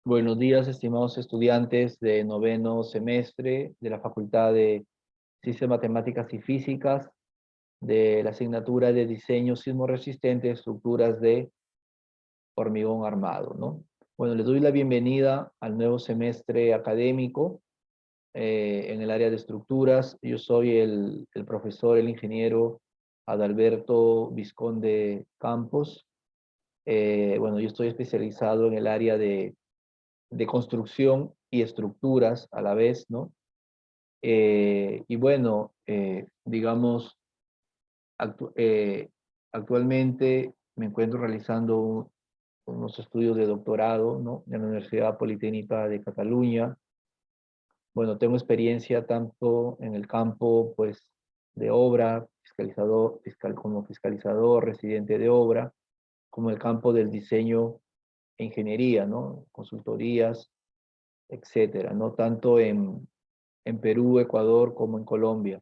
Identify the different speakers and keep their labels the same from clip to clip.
Speaker 1: Buenos días, estimados estudiantes de noveno semestre de la Facultad de Ciencias Matemáticas y Físicas de la asignatura de Diseño Sismo Resistente de Estructuras de Hormigón Armado, ¿no? Bueno, les doy la bienvenida al nuevo semestre académico en el área de estructuras. Yo soy el profesor, el ingeniero Adalberto Vizconde Campos. Bueno, yo estoy especializado en el área de construcción y estructuras a la vez, ¿no? Y bueno, digamos, actu actualmente me encuentro realizando unos estudios de doctorado, ¿no? En la Universidad Politécnica de Cataluña. Bueno, tengo experiencia tanto en el campo, pues, de obra, como fiscalizador, residente de obra, como el campo del diseño e ingeniería, ¿no? Consultorías, etcétera, ¿no? Tanto en Perú, Ecuador, como en Colombia.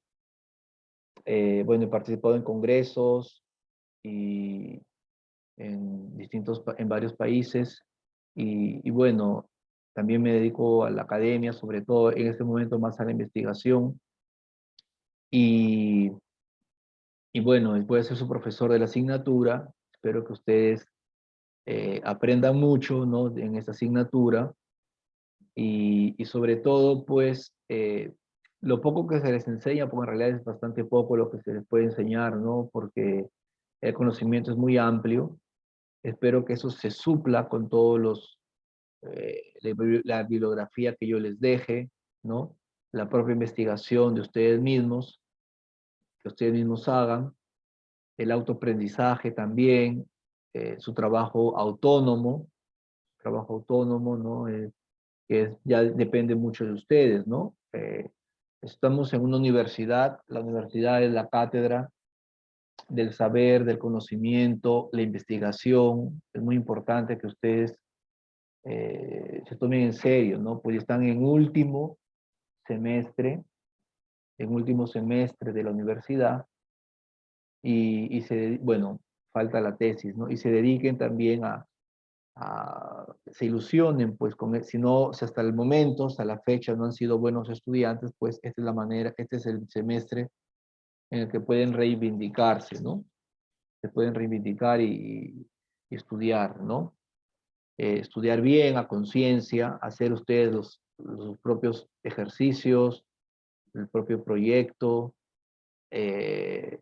Speaker 1: Bueno, he participado en congresos y en varios países. Y bueno, también me dedico a la academia, sobre todo en este momento más a la investigación. Y, y bueno, voy a ser su profesor de la asignatura. Espero que ustedes aprendan mucho, ¿no? En esta asignatura. Y sobre todo, pues, lo poco que se les enseña, porque en realidad es bastante poco lo que se les puede enseñar, ¿no? Porque el conocimiento es muy amplio. Espero que eso se supla con todos la bibliografía que yo les deje, ¿no? La propia investigación de ustedes mismos, que ustedes mismos hagan, el autoaprendizaje también, su trabajo autónomo, ¿no? Ya depende mucho de ustedes, ¿no? Estamos en una universidad, la universidad es la cátedra del saber, del conocimiento, la investigación. Es muy importante que ustedes se tomen en serio, ¿no? Pues están semestre, en último semestre de la universidad bueno, falta la tesis, ¿no? Y se dediquen también se ilusionen, pues, si no, si hasta el momento, hasta la fecha no han sido buenos estudiantes, pues esta es la manera, este es el semestre en el que pueden reivindicarse, ¿no? Se pueden reivindicar y estudiar, ¿no? Estudiar bien, a conciencia, hacer ustedes los propios ejercicios, el propio proyecto,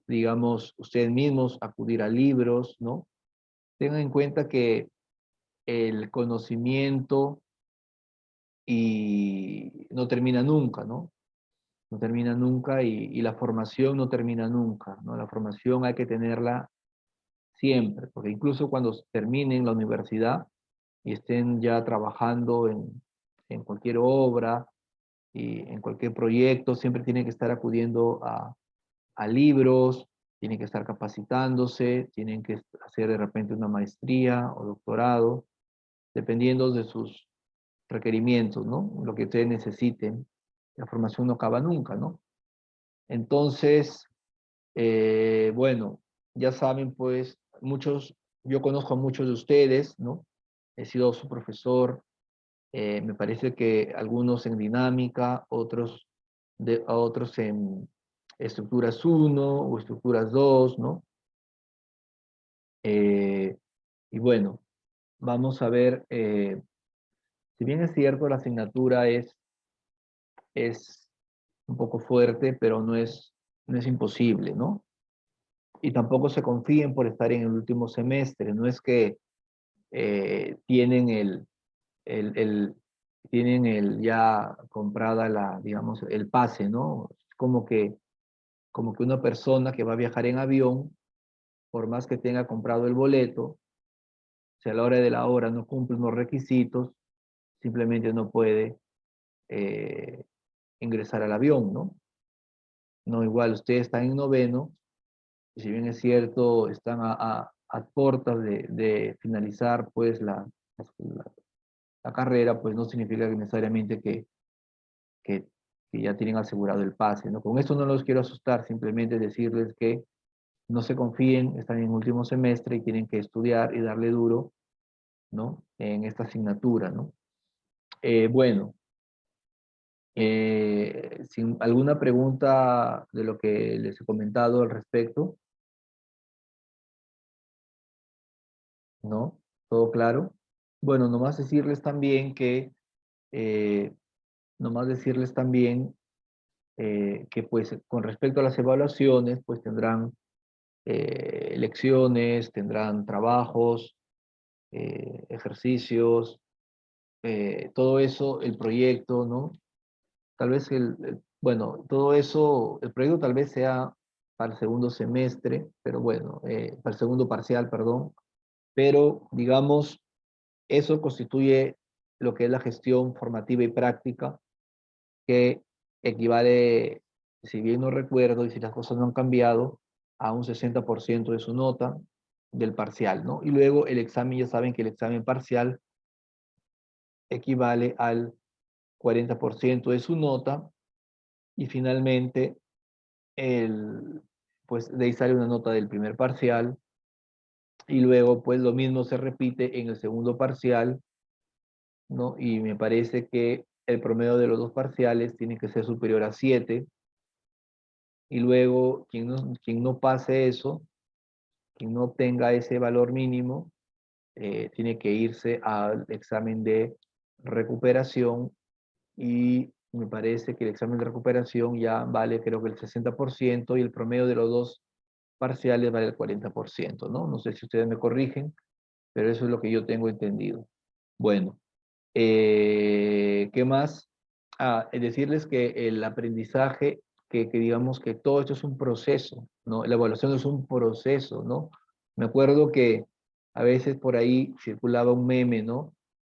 Speaker 1: digamos, ustedes mismos acudir a libros, ¿no? Tengan en cuenta que el conocimiento y no termina nunca, ¿no? No termina nunca y la formación no termina nunca, ¿no? La formación hay que tenerla siempre, porque incluso cuando terminen la universidad y estén ya trabajando en cualquier obra y en cualquier proyecto, siempre tienen que estar acudiendo a libros, tienen que estar capacitándose, tienen que hacer de repente una maestría o doctorado, dependiendo de sus requerimientos, ¿no? Lo que ustedes necesiten. La formación no acaba nunca, ¿no? Entonces, bueno, ya saben, pues, yo conozco a muchos de ustedes, ¿no? He sido su profesor, me parece que algunos en dinámica, otros en estructuras uno o estructuras 2, ¿no? Eh, y bueno, vamos a ver, si bien es cierto, la asignatura es un poco fuerte, pero no es imposible, ¿no? Y tampoco se confíen por estar en el último semestre, no es que tienen el, el- tienen ya comprada digamos, el pase, ¿no? Es como que una persona que va a viajar en avión, por más que tenga comprado el boleto, si a la hora de la hora no cumple unos requisitos, simplemente no puede eh, ingresar al avión, ¿no? No, igual, ustedes están en noveno, y si bien es cierto, están a puertas de finalizar, pues, la, la carrera, pues no significa que necesariamente que, que ya tienen asegurado el pase, ¿no? Con esto no los quiero asustar, simplemente decirles que no se confíen, están en último semestre y tienen que estudiar y darle duro, ¿no? En esta asignatura, ¿no? Bueno, sin alguna pregunta de lo que les he comentado al respecto, ¿no? ¿Todo claro? Bueno, eh, nomás decirles también que pues con respecto a las evaluaciones, pues tendrán lecciones, tendrán trabajos, ejercicios, todo eso, el proyecto, ¿no? Tal vez bueno, todo eso, el proyecto tal vez sea para el segundo semestre, pero bueno, para el segundo parcial, perdón, pero digamos, eso constituye lo que es la gestión formativa y práctica, que equivale, si bien no recuerdo y si las cosas no han cambiado, a un 60% de su nota del parcial, ¿no? Y luego el examen, ya saben que el examen parcial equivale al 40% de su nota y finalmente pues de ahí sale una nota del primer parcial y luego pues lo mismo se repite en el segundo parcial, ¿no? Y me parece que el promedio de los dos parciales tiene que ser superior a 7 y luego quien no pase eso, quien no obtenga ese valor mínimo, tiene que irse al examen de recuperación y me parece que el examen de recuperación ya vale creo que el 60% y el promedio de los dos parciales vale el 40%, ¿no? No sé si ustedes me corrigen, pero eso es lo que yo tengo entendido. Bueno, ¿qué más? Decirles que el aprendizaje, que digamos que todo esto es un proceso, ¿no? La evaluación es un proceso, ¿no? Me acuerdo que a veces por ahí circulaba un meme, ¿no?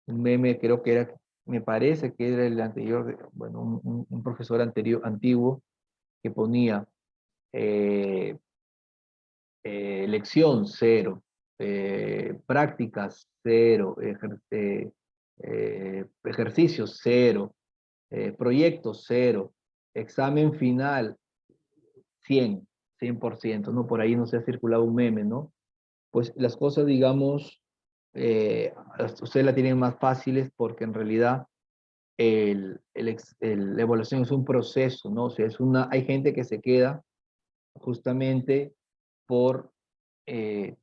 Speaker 1: Un meme creo que era, me parece que era el anterior, bueno, un profesor anterior, antiguo, que ponía lección cero, prácticas cero, ejercicios cero, proyectos cero, examen final 100%, ¿no? Por ahí no se ha circulado un meme, ¿no? Pues las cosas, digamos, eh, ustedes la tienen más fáciles porque en realidad la evaluación es un proceso, ¿no? O sea, hay gente que se queda justamente por eh,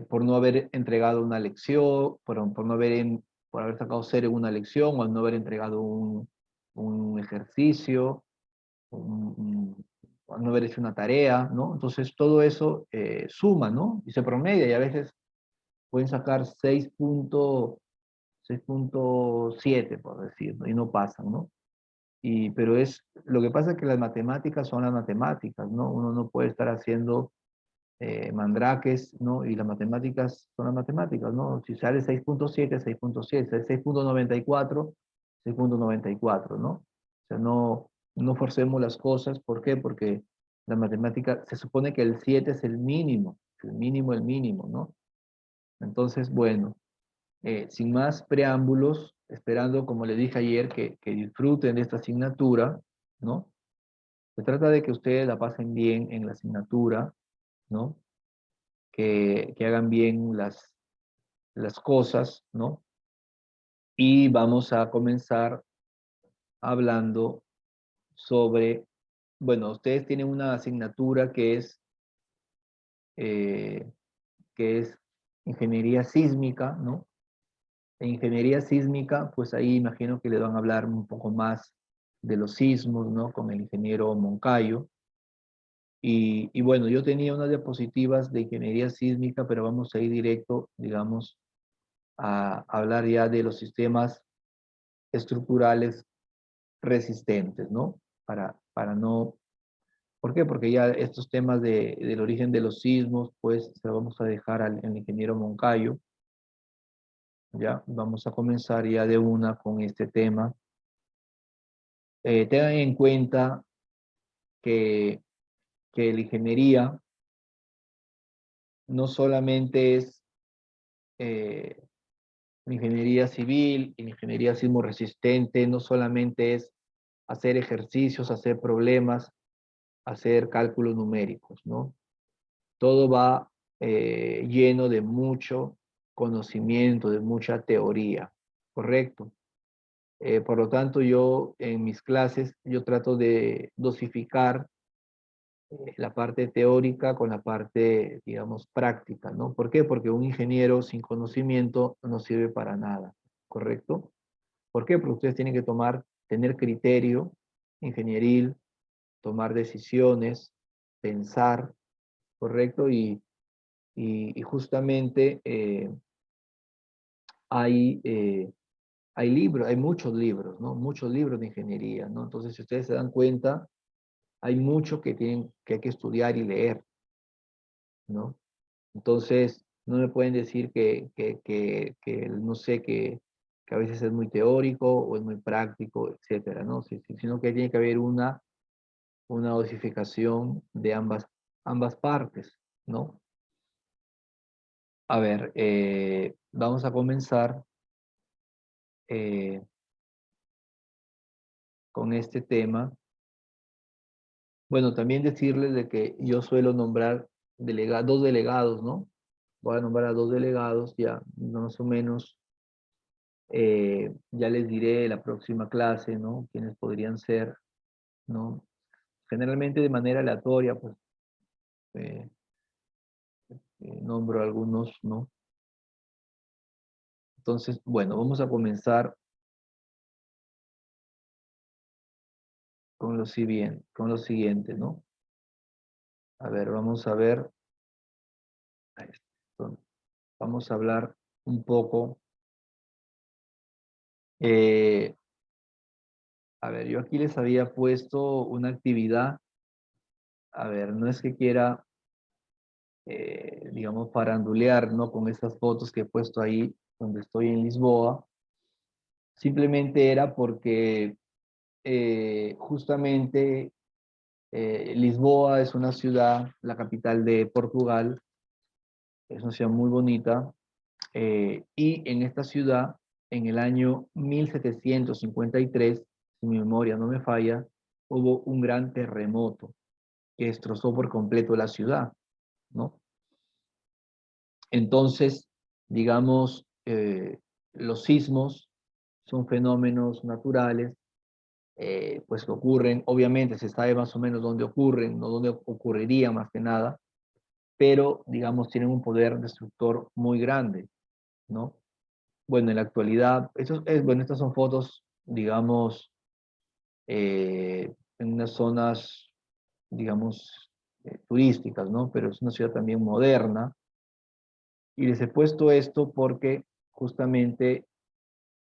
Speaker 1: por no haber entregado una lección, por haber sacado cero en una lección, o no haber entregado un ejercicio, o no haber hecho una tarea, ¿no? Entonces todo eso suma, ¿no? Y se promedia, y a veces pueden sacar 6.7, por decir, ¿no? Y no pasan, ¿no? Pero lo que pasa es que las matemáticas son las matemáticas, ¿no? Uno no puede estar haciendo mandraques, ¿no? Y las matemáticas son las matemáticas, ¿no? Si sale 6.7, 6.7, sale 6.94, 6.94, ¿no? O sea, no forcemos las cosas. ¿Por qué? Porque la matemática, se supone que el 7 es el mínimo, ¿no? Entonces, bueno, sin más preámbulos, esperando, como les dije ayer, que disfruten de esta asignatura, ¿no? Se trata de que ustedes la pasen bien en la asignatura, ¿no? Que hagan bien las cosas, ¿no? Y vamos a comenzar hablando sobre, bueno, ustedes tienen una asignatura eh, que es ingeniería sísmica, ¿no? En ingeniería sísmica, pues ahí imagino que le van a hablar un poco más de los sismos, ¿no? Con el ingeniero Moncayo. Y bueno, yo tenía unas diapositivas de ingeniería sísmica, pero vamos a ir directo, digamos, a hablar ya de los sistemas estructurales resistentes, ¿no? Para no, ¿por qué? Porque ya estos temas del origen de los sismos, pues se lo vamos a dejar al ingeniero Moncayo, ¿ya? Vamos a comenzar ya de una con este tema. Tengan en cuenta que, que la ingeniería no solamente es la ingeniería civil, la ingeniería sismo resistente, no solamente es hacer ejercicios, hacer problemas, hacer cálculos numéricos, ¿no? Todo va lleno de mucho conocimiento, de mucha teoría, ¿correcto? Por lo tanto, yo en mis clases, yo trato de dosificar la parte teórica con la parte, digamos, práctica, ¿no? ¿Por qué? Porque un ingeniero sin conocimiento no sirve para nada, ¿correcto? ¿Por qué? Porque ustedes tienen que tener criterio ingenieril, tomar decisiones, pensar, ¿correcto? Y justamente hay, hay libros, hay muchos libros, ¿no? Muchos libros de ingeniería, ¿no? Entonces, si ustedes se dan cuenta, hay mucho que hay que estudiar y leer, ¿no? Entonces, no me pueden decir no sé, que a veces es muy teórico o es muy práctico, etcétera, ¿no? Sino que tiene que haber una dosificación de ambas partes, ¿no? A ver, vamos a comenzar eh, con este tema. Bueno, también decirles de que yo suelo nombrar dos delegados, ¿no? Voy a nombrar a dos delegados ya, más o menos. Ya les diré la próxima clase, ¿no? Quiénes podrían ser, ¿no? Generalmente de manera aleatoria, pues eh, nombro algunos, ¿no? Entonces, bueno, vamos a comenzar con lo siguiente, ¿no? A ver, vamos a ver, esto, vamos a hablar un poco. eh, a ver, yo aquí les había puesto una actividad. A ver, no es que quiera, digamos, farandulear, ¿no? Con estas fotos que he puesto ahí, donde estoy en Lisboa. Simplemente era porque justamente Lisboa es una ciudad, la capital de Portugal, es una ciudad muy bonita, y en esta ciudad, en el año 1753, si mi memoria no me falla, hubo un gran terremoto que destrozó por completo la ciudad, ¿no? Entonces, digamos, los sismos son fenómenos naturales, pues que ocurren, obviamente se sabe más o menos dónde ocurren, no dónde ocurriría más que nada, pero, digamos, tienen un poder destructor muy grande, ¿no? Bueno, en la actualidad, bueno, estas son fotos, digamos, en unas zonas, digamos, turísticas, ¿no? Pero es una ciudad también moderna. Y les he puesto esto porque justamente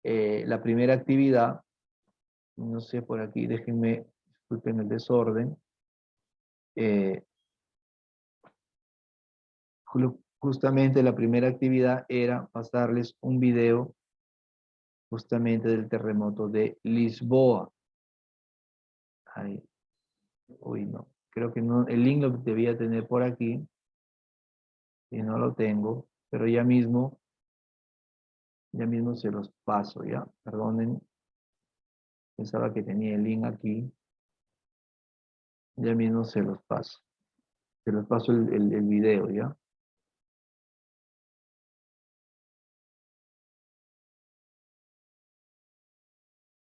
Speaker 1: la primera actividad, no sé, por aquí, déjenme, disculpen el desorden, eh, justamente la primera actividad era pasarles un video justamente del terremoto de Lisboa. Ay, uy, no, creo que no, el link lo debía tener por aquí, y no lo tengo, pero ya mismo se los paso, ¿ya? Perdonen, pensaba que tenía el link aquí, ya mismo se los paso. Se los paso el video, ¿ya?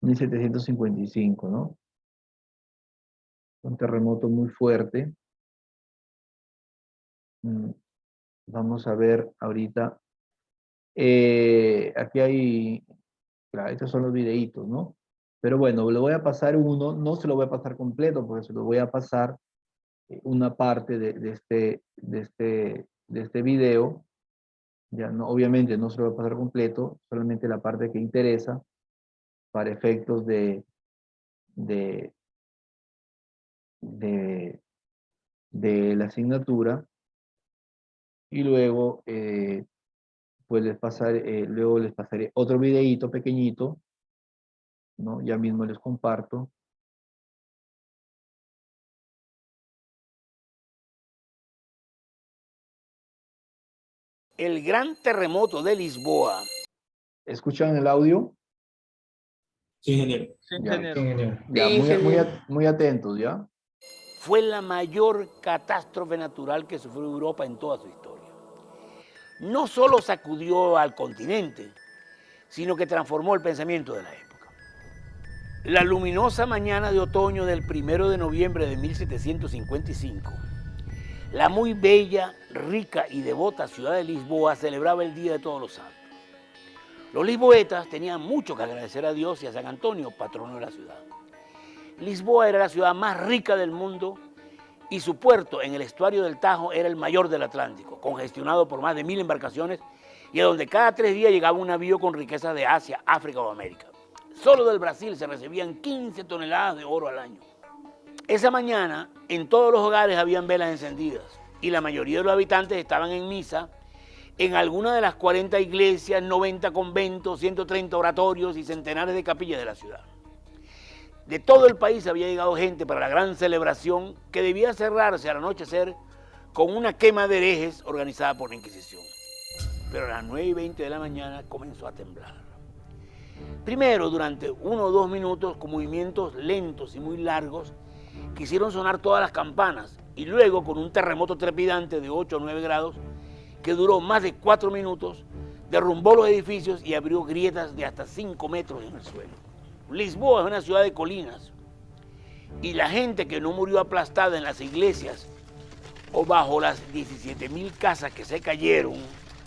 Speaker 1: 1755, ¿no? Un terremoto muy fuerte. Mm, Vamos a ver ahorita. Aquí hay, claro, estos son los videitos, ¿no? Pero bueno, le voy a pasar uno, no se lo voy a pasar completo, porque se lo voy a pasar una parte de este video. Ya no, obviamente no se lo voy a pasar completo, solamente la parte que interesa para efectos de, de, de la asignatura. Y luego, pues luego les pasaré otro videíto pequeñito, ¿no? Ya mismo les comparto.
Speaker 2: El gran terremoto de Lisboa.
Speaker 1: ¿Escuchan el audio?
Speaker 3: Sí, ingeniero.
Speaker 4: Sí,
Speaker 1: Ya,
Speaker 4: ingeniero.
Speaker 1: ya, muy atentos, ¿ya?
Speaker 2: Fue la mayor catástrofe natural que sufrió Europa en toda su historia. No solo sacudió al continente, sino que transformó el pensamiento de la época. La luminosa mañana de otoño del 1 de noviembre de 1755, la muy bella, rica y devota ciudad de Lisboa celebraba el Día de Todos los Santos. Los lisboetas tenían mucho que agradecer a Dios y a San Antonio, patrono de la ciudad. Lisboa era la ciudad más rica del mundo y su puerto en el estuario del Tajo era el mayor del Atlántico, congestionado por más de 1000 embarcaciones y a donde cada 3 días llegaba un navío con riquezas de Asia, África o América. Solo del Brasil se recibían 15 toneladas de oro al año. Esa mañana, en todos los hogares habían velas encendidas y la mayoría de los habitantes estaban en misa en alguna de las 40 iglesias, 90 conventos, 130 oratorios y centenares de capillas de la ciudad. De todo el país había llegado gente para la gran celebración que debía cerrarse al anochecer con una quema de herejes organizada por la Inquisición. Pero a las 9:20 de la mañana comenzó a temblar. Primero, durante 1 o 2 minutos, con movimientos lentos y muy largos, que hicieron sonar todas las campanas, y luego con un terremoto trepidante de 8 o 9 grados, que duró más de 4 minutos, derrumbó los edificios y abrió grietas de hasta 5 metros en el suelo. Lisboa es una ciudad de colinas, y la gente que no murió aplastada en las iglesias o bajo las 17.000 casas que se cayeron,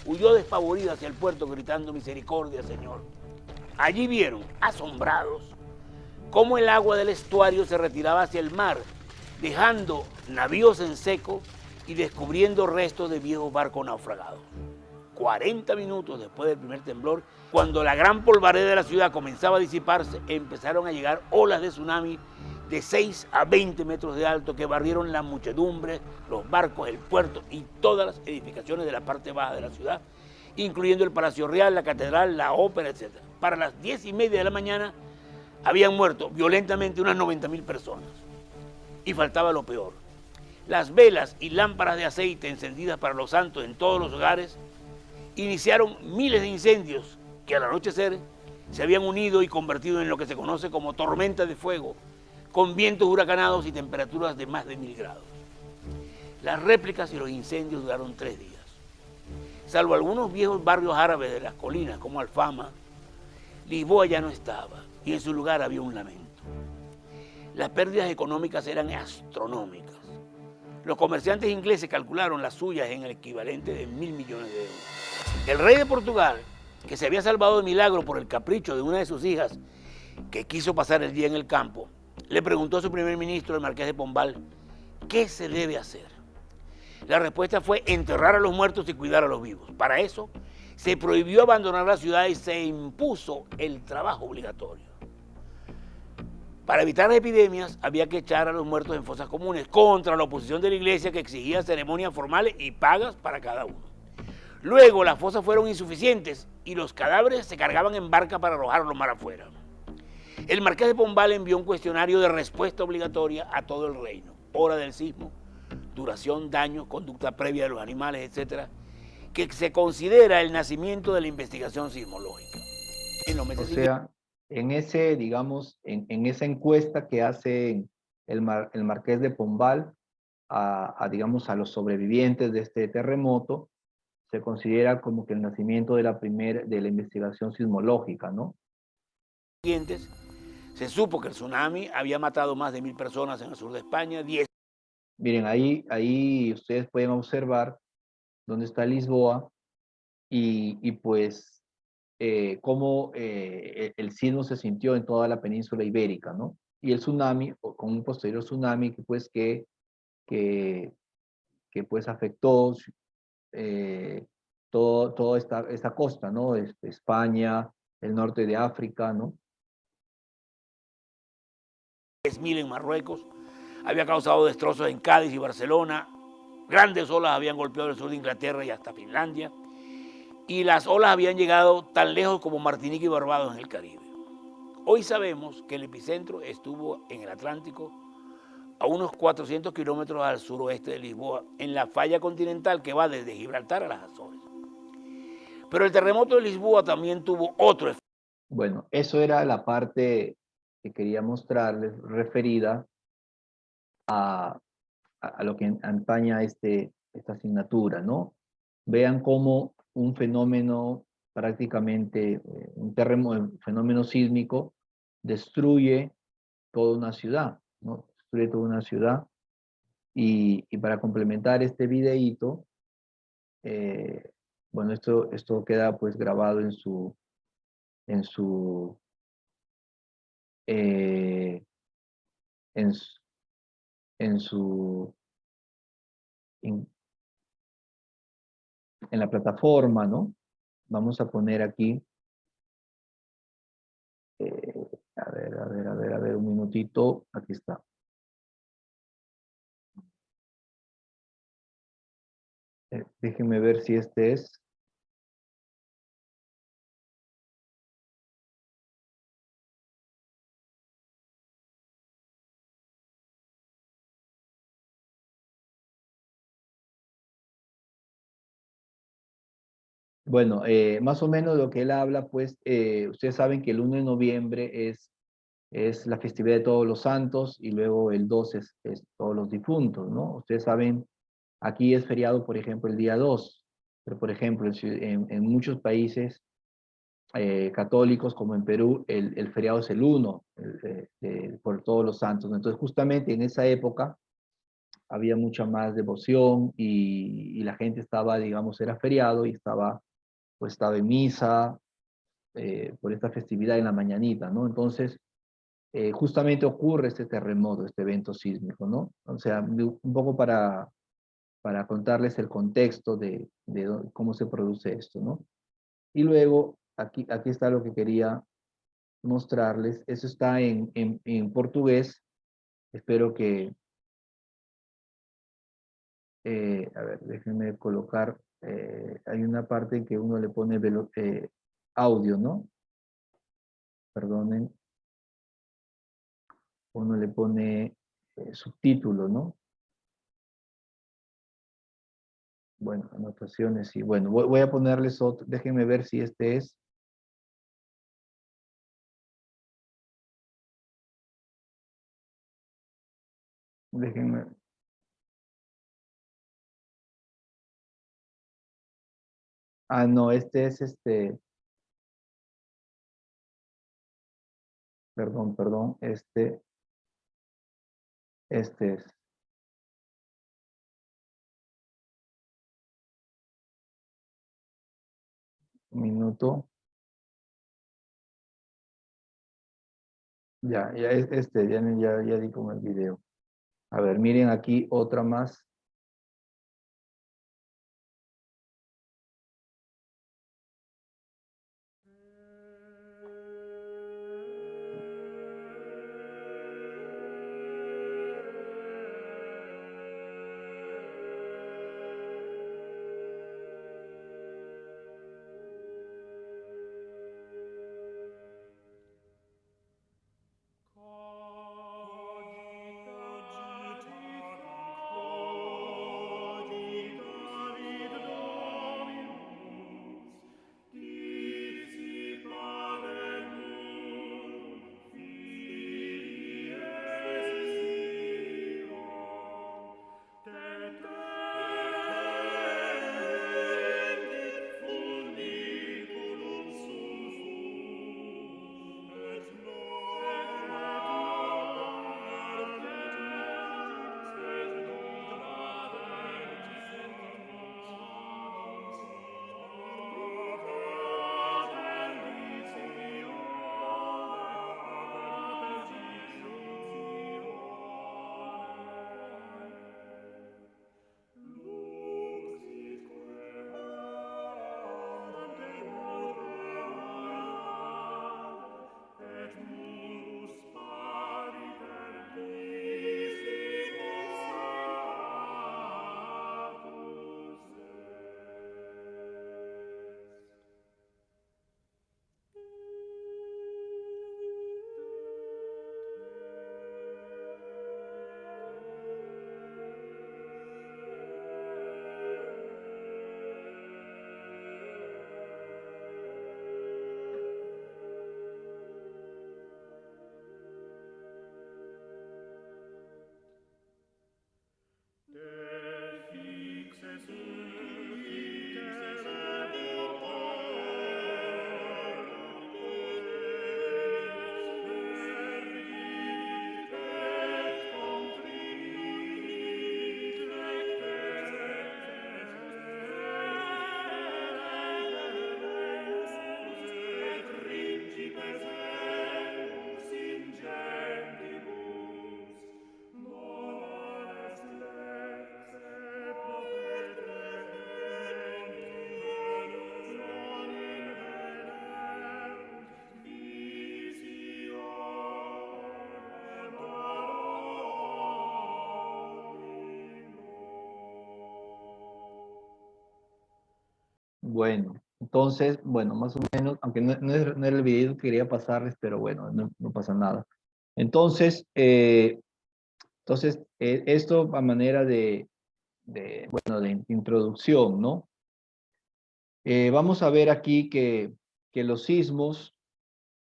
Speaker 2: huyó despavorida hacia el puerto gritando misericordia, Señor. Allí vieron, asombrados, cómo el agua del estuario se retiraba hacia el mar, dejando navíos en seco y descubriendo restos de viejos barcos naufragados. 40 minutos después del primer temblor, cuando la gran polvareda de la ciudad comenzaba a disiparse, empezaron a llegar olas de tsunami de 6 a 20 metros de alto que barrieron la muchedumbre, los barcos, el puerto y todas las edificaciones de la parte baja de la ciudad, incluyendo el Palacio Real, la Catedral, la Ópera, etc. Para las 10:30 de la mañana habían muerto violentamente unas 90.000 personas. Y faltaba lo peor. Las velas y lámparas de aceite encendidas para los santos en todos los hogares iniciaron miles de incendios que al anochecer se habían unido y convertido en lo que se conoce como tormenta de fuego, con vientos huracanados y temperaturas de más de 1000 grados. Las réplicas y los incendios duraron 3 días. Salvo algunos viejos barrios árabes de las colinas como Alfama, Lisboa ya no estaba y en su lugar había un lamento. Las pérdidas económicas eran astronómicas. Los comerciantes ingleses calcularon las suyas en el equivalente de 1.000 millones de euros. El rey de Portugal, que se había salvado de milagro por el capricho de una de sus hijas que quiso pasar el día en el campo, le preguntó a su primer ministro, el marqués de Pombal, ¿qué se debe hacer? La respuesta fue enterrar a los muertos y cuidar a los vivos. Para eso, se prohibió abandonar la ciudad y se impuso el trabajo obligatorio. Para evitar las epidemias, había que echar a los muertos en fosas comunes, contra la oposición de la iglesia que exigía ceremonias formales y pagas para cada uno. Luego, las fosas fueron insuficientes y los cadáveres se cargaban en barca para arrojarlos mar afuera. El marqués de Pombal envió un cuestionario de respuesta obligatoria a todo el reino. Hora del sismo, duración, daño, conducta previa de los animales, etc., que se considera el nacimiento de la investigación sismológica. En los meses
Speaker 1: en ese, digamos, en esa encuesta que hace el marqués de Pombal digamos, a los sobrevivientes de este terremoto, se considera como que el nacimiento de la investigación sismológica, ¿no?
Speaker 2: Se supo que el tsunami había matado más de 1000 personas en el sur de España, 10.
Speaker 1: Miren, ahí ustedes pueden observar dónde está Lisboa y pues cómo el sismo se sintió en toda la península ibérica, ¿no? Y el tsunami, con un posterior tsunami que pues afectó toda esta costa, ¿no? España, el norte de África, ¿no?
Speaker 2: 10.000 en Marruecos, había causado destrozos en Cádiz y Barcelona, grandes olas habían golpeado el sur de Inglaterra y hasta Finlandia, y las olas habían llegado tan lejos como Martinica y Barbados en el Caribe. Hoy sabemos que el epicentro estuvo en el Atlántico, a unos 400 kilómetros al suroeste de Lisboa, en la falla continental que va desde Gibraltar a las Azores. Pero el terremoto de Lisboa también tuvo otro efecto.
Speaker 1: Bueno, eso era la parte que quería mostrarles referida a lo que antaña esta asignatura, ¿no? Vean cómo un fenómeno prácticamente, un fenómeno sísmico destruye toda una ciudad, ¿no? Destruye toda una ciudad. Y para complementar este videíto, bueno, esto queda pues grabado en su, eh, en, su- en su, en, en la plataforma, ¿no? Vamos a poner aquí, a ver, un minutito, aquí está. Déjenme ver si este es. Bueno, más o menos lo que él habla, pues, ustedes saben que el 1 de noviembre es la festividad de todos los santos y luego el 2 es todos los difuntos, ¿no? Ustedes saben, aquí es feriado, por ejemplo, el día 2, pero por ejemplo, en muchos países católicos, como en Perú, el feriado es el 1, por todos los santos, ¿no? Entonces, justamente en esa época había mucha más devoción y la gente estaba, digamos, era feriado y estaba en misa por esta festividad en la mañanita, ¿no? Entonces, justamente ocurre este terremoto, este evento sísmico, ¿no? O sea, un poco para contarles el contexto de cómo se produce esto, ¿no? Y luego, aquí está lo que quería mostrarles. Eso está en portugués. Espero que, a ver, déjenme colocar, hay una parte en que uno le pone audio, ¿no? Perdonen, uno le pone subtítulo, ¿no? Bueno, anotaciones y bueno, voy a ponerles otro, déjenme ver si este es. Déjenme. Ah, no, este es perdón, este es, un minuto. Ya, ya di con el video. A ver, miren aquí otra más. Bueno, entonces, bueno, más o menos, aunque no era el video que quería pasarles, pero bueno, no pasa nada. Entonces, esto a manera bueno, de introducción, ¿no? Vamos a ver aquí que los sismos,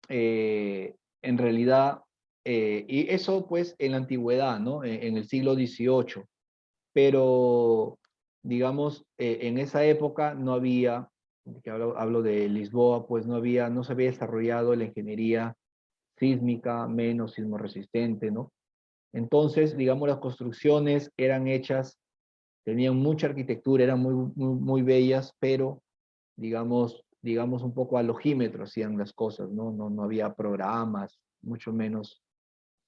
Speaker 1: en realidad, y eso pues en la antigüedad, ¿no? En el siglo XVIII, pero digamos, en esa época no había, que hablo de Lisboa, pues no se había desarrollado la ingeniería sísmica, menos sismo resistente, ¿no? Entonces, digamos, las construcciones eran hechas, tenían mucha arquitectura, eran muy bellas, pero digamos un poco al ojímetro hacían las cosas, ¿no? No había programas, mucho menos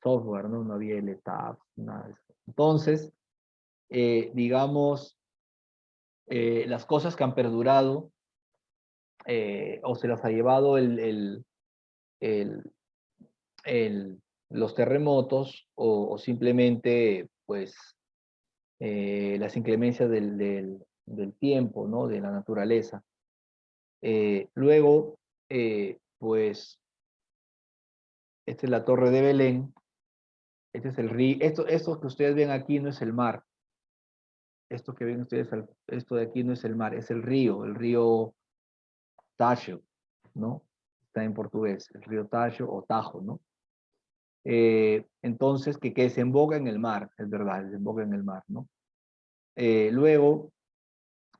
Speaker 1: software, ¿no? No había LTAP, nada de eso. Entonces, digamos, las cosas que han perdurado, o se las ha llevado el, los terremotos, o simplemente, pues, las inclemencias del tiempo, ¿no? De la naturaleza. Luego, pues, esta es la Torre de Belén, este es el río, esto que ustedes ven aquí no es el mar, esto que ven ustedes, esto de aquí no es el mar, es el río Tajo, ¿no? Está en portugués, el río Tajo o Tajo, ¿no? Entonces, que desemboca en el mar, es verdad, desemboca en el mar, ¿no? Luego,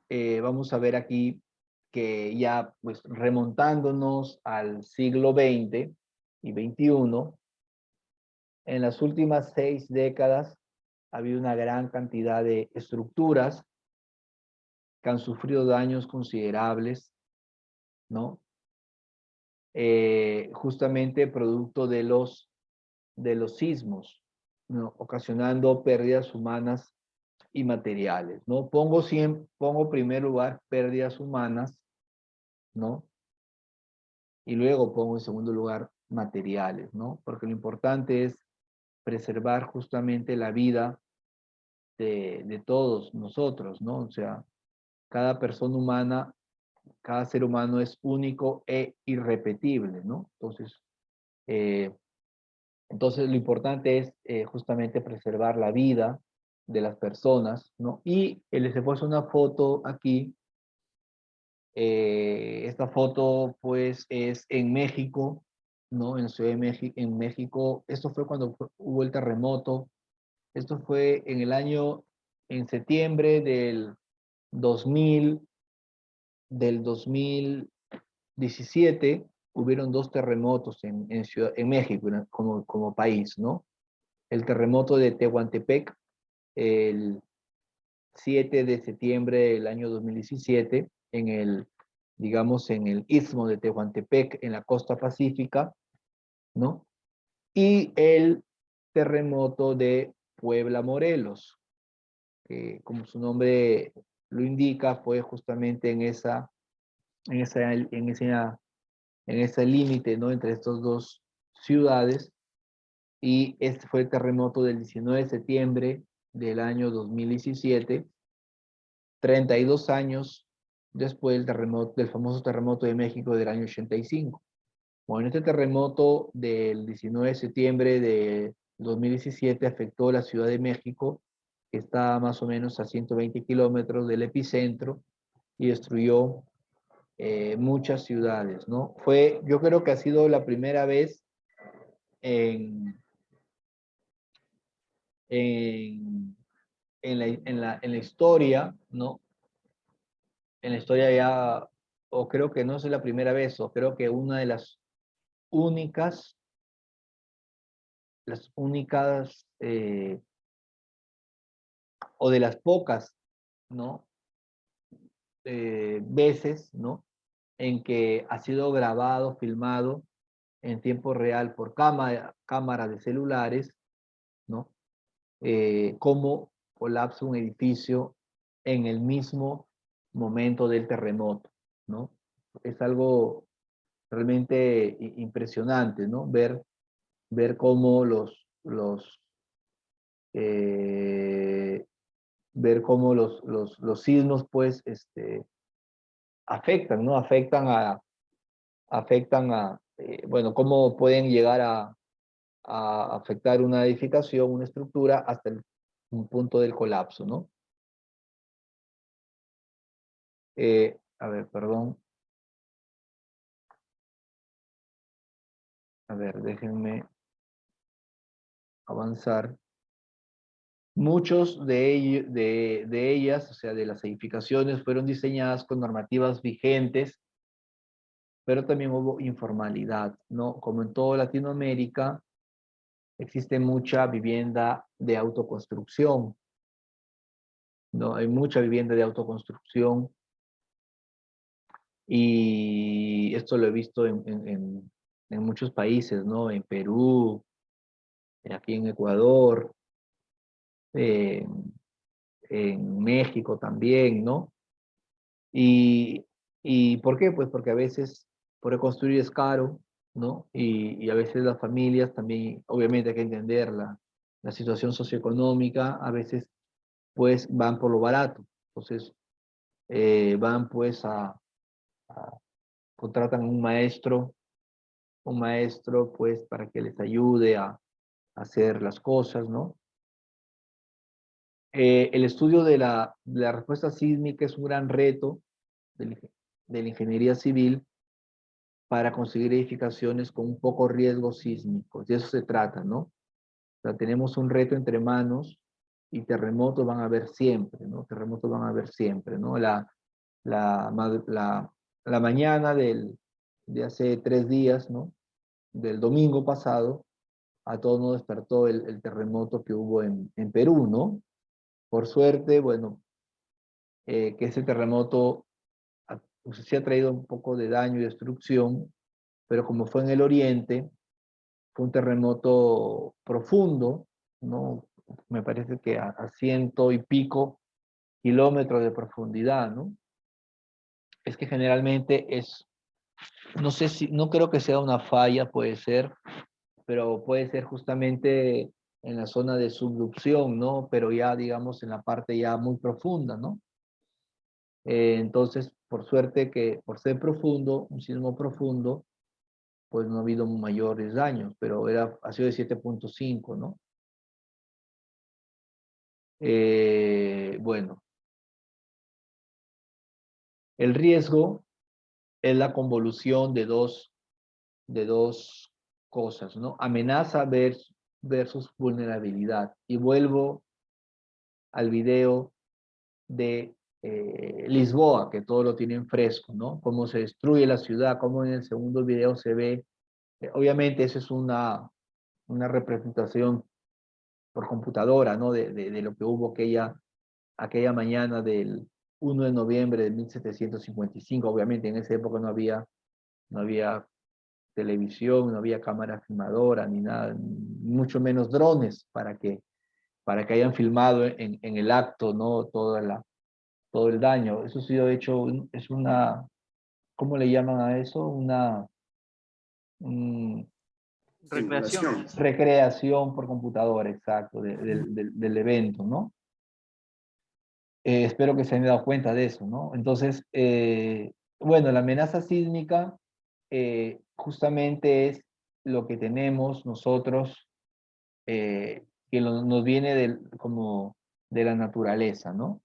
Speaker 1: vamos a ver aquí que ya, pues, remontándonos al siglo XX y XXI, en las últimas 6 décadas ha habido una gran cantidad de estructuras que han sufrido daños considerables, ¿no? Justamente producto de los sismos, ¿no? Ocasionando pérdidas humanas y materiales, ¿no? Pongo en primer lugar pérdidas humanas, ¿no? Y luego pongo en segundo lugar materiales, ¿no? Porque lo importante es preservar justamente la vida de todos nosotros, ¿no? O sea, cada persona humana, cada ser humano es único e irrepetible, ¿no? Eh, entonces lo importante es justamente preservar la vida de las personas, ¿no? Y les he puesto una foto aquí. Esta foto, pues, es en México, ¿no? En la Ciudad de México, en México. Esto fue cuando hubo el terremoto. Esto fue en septiembre 2000, del 2017. Hubieron 2 terremotos en México, como país, ¿no? El terremoto de Tehuantepec, el 7 de septiembre del año 2017, digamos, en el istmo de Tehuantepec, en la costa pacífica, ¿no? Y el terremoto de Puebla, Morelos, que, como su nombre lo indica, fue justamente en ese límite, ¿no? Entre estas 2 ciudades. Y este fue el terremoto del 19 de septiembre del año 2017, 32 años después del famoso terremoto de México del año 85. Bueno, este terremoto del 19 de septiembre de 2017 afectó la Ciudad de México, que está más o menos a 120 kilómetros del epicentro, y destruyó muchas ciudades, ¿no? Yo creo que ha sido la primera vez en, en, en la historia, ¿no? En la historia ya, o creo que no es la primera vez, o creo que una de únicas, las únicas, o de las pocas, ¿no? Veces, ¿no? En que ha sido grabado, filmado en tiempo real por cámara de celulares, ¿no? Cómo colapsa un edificio en el mismo momento del terremoto, ¿no? Es algo realmente impresionante, ¿no? Ver cómo eh, ver cómo los sismos, pues, afectan, ¿no? Bueno, cómo pueden llegar a afectar una edificación, una estructura, hasta un punto del colapso, ¿no? A ver, perdón. A ver, déjenme avanzar. Muchos de ellas, o sea, de las edificaciones, fueron diseñadas con normativas vigentes, pero también hubo informalidad, ¿no? Como en toda Latinoamérica, existe mucha vivienda de autoconstrucción, ¿no? Hay mucha vivienda de autoconstrucción y esto lo he visto en muchos países, ¿no? En Perú, aquí en Ecuador, eh, en México también, ¿no? Y, ¿Y por qué? Pues porque a veces por reconstruir es caro, ¿no? Y a veces las familias también, obviamente hay que entender la situación socioeconómica, a veces pues van por lo barato. Entonces van pues contratan un maestro pues para que les ayude a hacer las cosas, ¿no? El estudio de la respuesta sísmica es un gran reto de la ingeniería civil para conseguir edificaciones con un poco riesgo sísmico. De eso se trata, ¿no? O sea, tenemos un reto entre manos y terremotos van a haber siempre, ¿no? Terremotos van a haber siempre, ¿no? La, la, la mañana de hace 3 días, ¿no? Del domingo pasado, a todos nos despertó el terremoto que hubo en Perú, ¿no? Por suerte, bueno, que ese terremoto pues, sí ha traído un poco de daño y destrucción, pero como fue en el oriente, fue un terremoto profundo, ¿no? Me parece que a 100 y pico kilómetros de profundidad, ¿no? Es que generalmente no sé si, no creo que sea una falla, puede ser, pero puede ser justamente en la zona de subducción, ¿no? Pero ya, digamos, en la parte ya muy profunda, ¿no? Entonces, por suerte que por ser profundo, un sismo profundo, pues no ha habido mayores daños, pero ha sido de 7.5, ¿no? Bueno, el riesgo es la convolución de dos cosas, ¿no? Amenaza versus vulnerabilidad. Y vuelvo al video de Lisboa, que todo lo tienen fresco, ¿no? Cómo se destruye la ciudad, cómo en el segundo video se ve. Obviamente eso es una representación por computadora, ¿no? De lo que hubo aquella mañana del 1 de noviembre de 1755. Obviamente en esa época no había televisión, no había cámara filmadora ni nada, mucho menos drones para que hayan filmado en el acto, ¿no? Todo el daño. Eso ha sido hecho, es ¿cómo le llaman a eso? Un-
Speaker 4: Recreación.
Speaker 1: recreación por computadora, exacto, del evento, ¿no? Espero que se hayan dado cuenta de eso, ¿no? Entonces, bueno, la amenaza sísmica justamente es lo que tenemos nosotros, que nos viene como de la naturaleza, ¿no?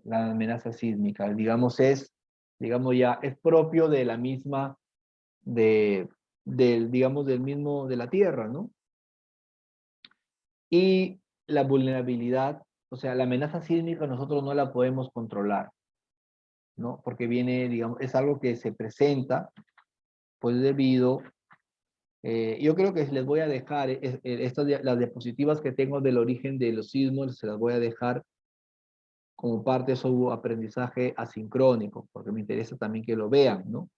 Speaker 1: La amenaza sísmica, digamos ya, es propio de la misma, digamos, del mismo, de la Tierra, ¿no? Y la vulnerabilidad, o sea, la amenaza sísmica nosotros no la podemos controlar, ¿no? Porque viene, digamos, es algo que se presenta, pues debido, yo creo que les voy a dejar, las diapositivas que tengo del origen de los sismos, se las voy a dejar como parte de su aprendizaje asincrónico, porque me interesa también que lo vean, ¿no?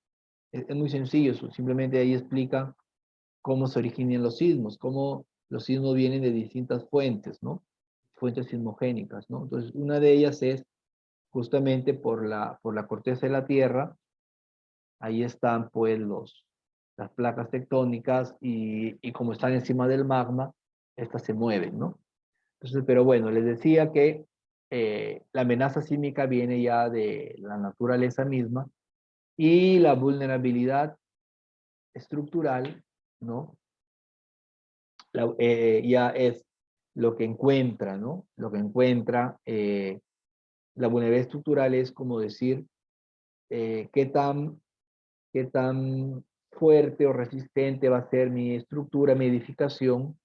Speaker 1: Es muy sencillo, simplemente ahí explica cómo se originan los sismos, cómo los sismos vienen de distintas fuentes, ¿no? Fuentes sismogénicas, ¿no? Entonces, una de ellas es justamente por la corteza de la Tierra, ahí están pues las placas tectónicas y como están encima del magma, estas se mueven, ¿no? Entonces, pero bueno, les decía que la amenaza sísmica viene ya de la naturaleza misma, Y la vulnerabilidad estructural, ¿no? Ya es lo que encuentra, ¿no? Lo que encuentra, la vulnerabilidad estructural es como decir, qué tan fuerte o resistente va a ser mi estructura, mi edificación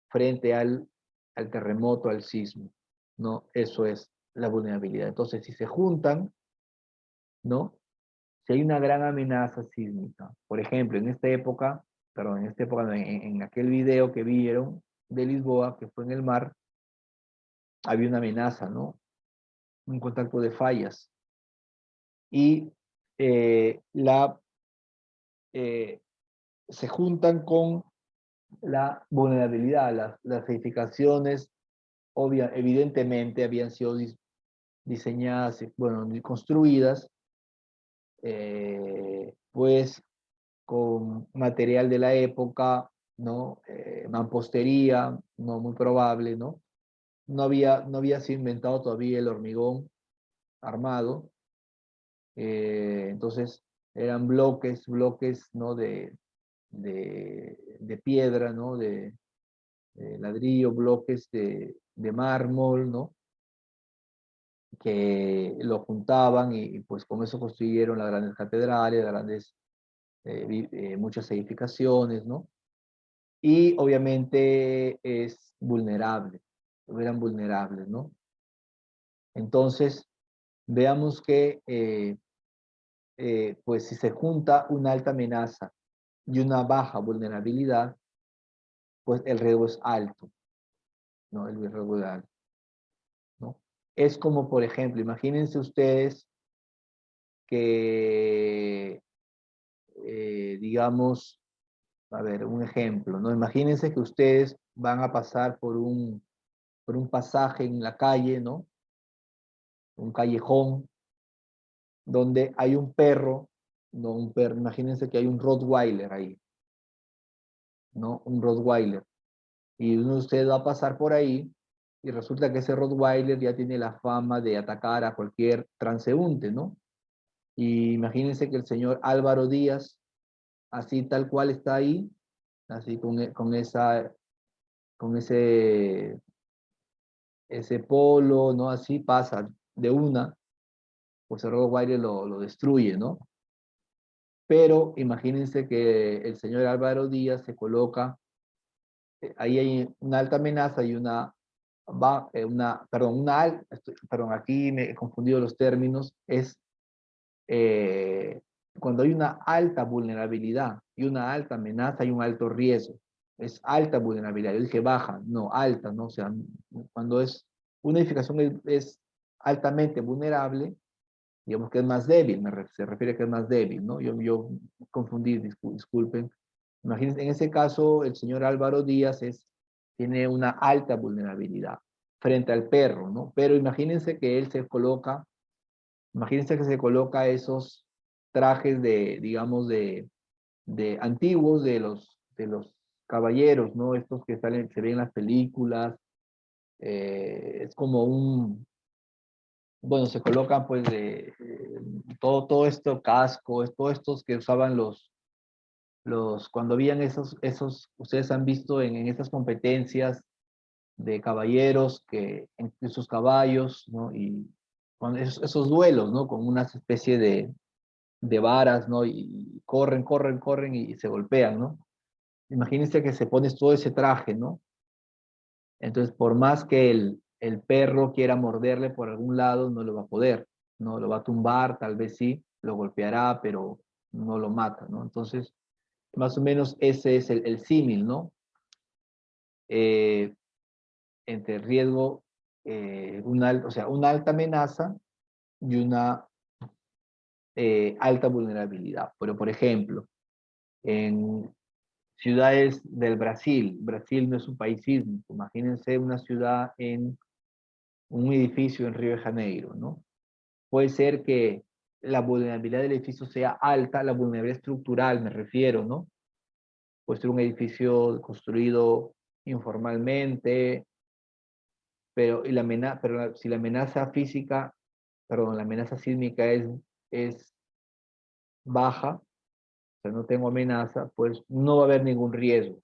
Speaker 1: frente al terremoto, al sismo, ¿no? Eso es la vulnerabilidad. Entonces, si se juntan, ¿no? Si hay una gran amenaza sísmica, por ejemplo, en esta época, no, en aquel video que vieron de Lisboa, que fue en el mar, había una amenaza, ¿no? Un contacto de fallas. Y eh, la, eh, se juntan con la vulnerabilidad. Las edificaciones, evidentemente, habían sido diseñadas, bueno, construidas, pues con material de la época, ¿no? Mampostería, no muy probable, ¿no? No había sido inventado todavía el hormigón armado, entonces eran bloques, ¿no? De piedra, ¿no? De ladrillo, bloques de mármol, ¿no? Que lo juntaban y pues con eso construyeron las grandes catedrales, las grandes, muchas edificaciones, ¿no? Y obviamente es vulnerable, eran vulnerables, ¿no? Entonces, veamos que, pues si se junta una alta amenaza y una baja vulnerabilidad, pues el riesgo es alto, ¿no? El riesgo es alto, ¿no? Es como, por ejemplo, imagínense ustedes que, digamos, a ver, un ejemplo, ¿no? Imagínense que ustedes van a pasar por un pasaje en la calle, ¿no? Un callejón donde hay un perro, no un perro, imagínense que hay un Rottweiler ahí, ¿no? Un Rottweiler. Y uno de ustedes va a pasar por ahí y resulta que ese Rottweiler ya tiene la fama de atacar a cualquier transeúnte, ¿no? Y imagínense que el señor Álvaro Díaz, así tal cual está ahí, así con ese polo, ¿no? Así pasa de una, pues el Rottweiler lo destruye, ¿no? Pero imagínense que el señor Álvaro Díaz se coloca, ahí hay una alta amenaza y perdón, aquí me he confundido los términos, es eh, cuando hay una alta vulnerabilidad y una alta amenaza, hay un alto riesgo. Es alta vulnerabilidad, yo dije baja, no, alta, ¿no? O sea, cuando es una edificación es altamente vulnerable, digamos que es más débil, se refiere a que es más débil, ¿no? Yo confundí, disculpen. Imagínense, en ese caso, el señor Álvaro Díaz tiene una alta vulnerabilidad frente al perro, ¿no? Pero imagínense que él imagínense que se coloca esos trajes digamos, de antiguos de los caballeros, ¿no? Estos que se ven en las películas, es como bueno, se colocan pues todo esto casco, todos estos que usaban cuando habían ustedes han visto en estas competencias de caballeros en sus caballos, ¿no? Y con esos duelos, ¿no? Con una especie de varas, ¿no? Y corren y se golpean, ¿no? Imagínense que se pone todo ese traje, ¿no? Entonces, por más que el perro quiera morderle por algún lado, no lo va a poder, no lo va a tumbar, tal vez sí, lo golpeará, pero no lo mata, ¿no? Entonces, más o menos ese es el símil, ¿no? Eh, entre riesgo, o sea, una alta amenaza y una alta vulnerabilidad. Pero, por ejemplo, en ciudades del Brasil no es un país sísmico, imagínense una ciudad un edificio en Río de Janeiro, ¿no? Puede ser que la vulnerabilidad del edificio sea alta, la vulnerabilidad estructural me refiero, ¿no? Puede ser un edificio construido informalmente, pero si la amenaza física, perdón, la amenaza sísmica es baja, o sea, no tengo amenaza, pues no va a haber ningún riesgo.